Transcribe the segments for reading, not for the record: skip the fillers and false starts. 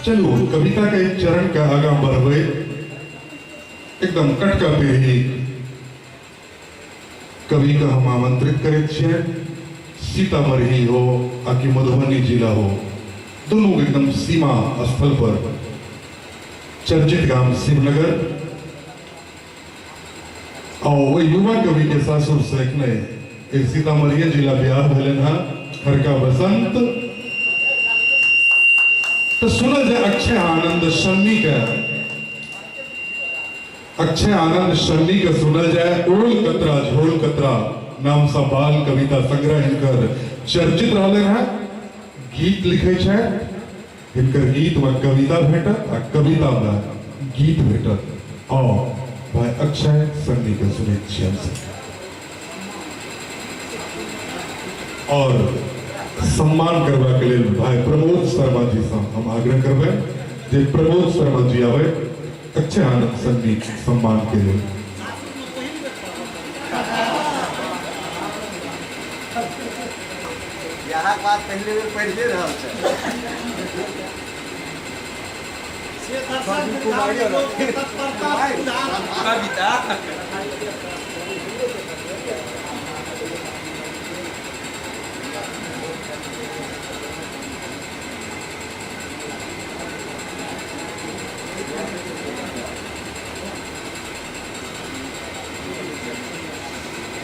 चलो कविता के एक चरण का आगा बढ़वे एकदम कटका पे ही कवि का हम आमंत्रित करे छे। सीतामढ़ी हो आकि मधुबनी जिला हो, दोनों एकदम सीमा स्थल पर चर्चित गांव शिवनगर और वो युवा कवि के सासुर सेकने एक सीतामढ़ी जिला बिहार भलन है खरका बसंत। तो सुना जाए अक्षय आनंद शन्नी का, अक्षय आनंद शन्नी का सुना जाए ओल कतरा झोल कतरा नाम सा बाल कविता संग्रह इनकर चर्चित रहले हैं। गीत लिखे छे, इनकर गीत में कविता भेटत आ कविता में गीत भेटत और भाई अक्षय सन्नी के सुने छियन से और सम्मान करवा के लिए भाई प्रमोद शर्मा जी से हम आग्रह करबे जे प्रमोद शर्मा जी आवे अक्षय आनंद सन्नी सम्मान के लिए। यहाँ बात पहले भी पढ़ते रहा कविता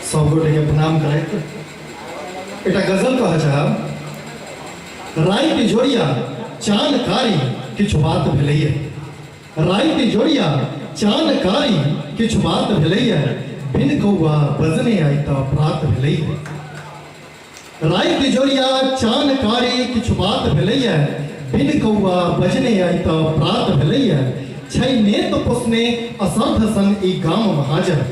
सब गोटे के प्रणाम करे। एटा गजल कह चाहब, राई तिजोरिया चानकारी किछु बात भेलैया, राई तिजोरिया चानकारी किछु बात भेलैया, बिन कौआ बजने आई त प्रात भेलैया। राई तिजोरिया चानकारी किछु बात भेलैया, बिन कौआ बजने आई त प्रात भेलैया। छै नेत पोसने असर्ध सन ई गाम महाजन,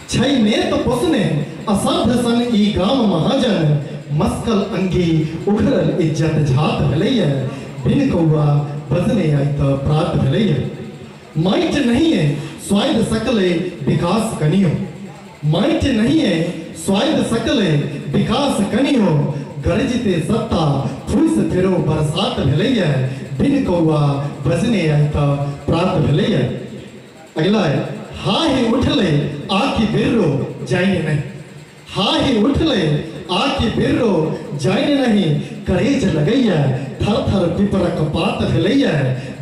छै नेत पोसने असर्ध सन ई गाम महाजन। मस्कल अंगी उखड़ल इज्जत झात भेलैया, बिन कौआ बजने आई त प्रात भेलैया। माइट नहीं है स्वाद सकले विकास कनियो, माइट नहीं है स्वाद सकले विकास कनियो। गरजते सत्ता फूस फिरो बरसात भेलैया, बिन कौआ बजने आई त प्रात भेलैया। अगला है हाहि उठले आखि बिर्रो जाइन नहीं, हाहि उठले आखि बिर्रो जाइन नहीं। करेज लगैया थर थर पिपरक पात भेलैया,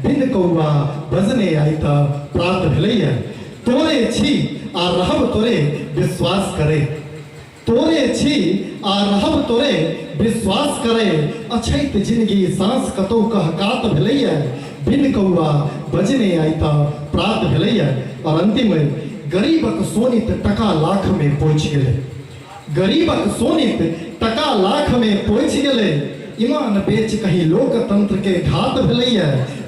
बिन कौआ बजने आई त प्रात भेलैया। तोरे छी आ रहब तोरे विश्वास करे, तोरे छी आ रहब तोरे विश्वास करे। अछैत जिंदगी सांस कतौ कहकात भेलैया, बिन कौआ बजने आई त प्रात भेलैया। और अंतिम गरीबक सोनित टका लाख में पहुंच गेले, गरीबक सोनित टका लाख में पहुंच गेले। ईमान बेच कहीं लोकतंत्र के घात भेलैया,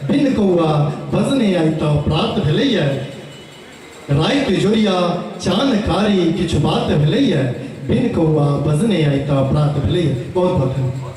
बिन कौआ बजने आई त प्रात भेलैया। राई तिजोरिया चानकारी किछु बात भेलैया, बिन कौआ बजने आई त प्रात भेलैया। बहुत बहुत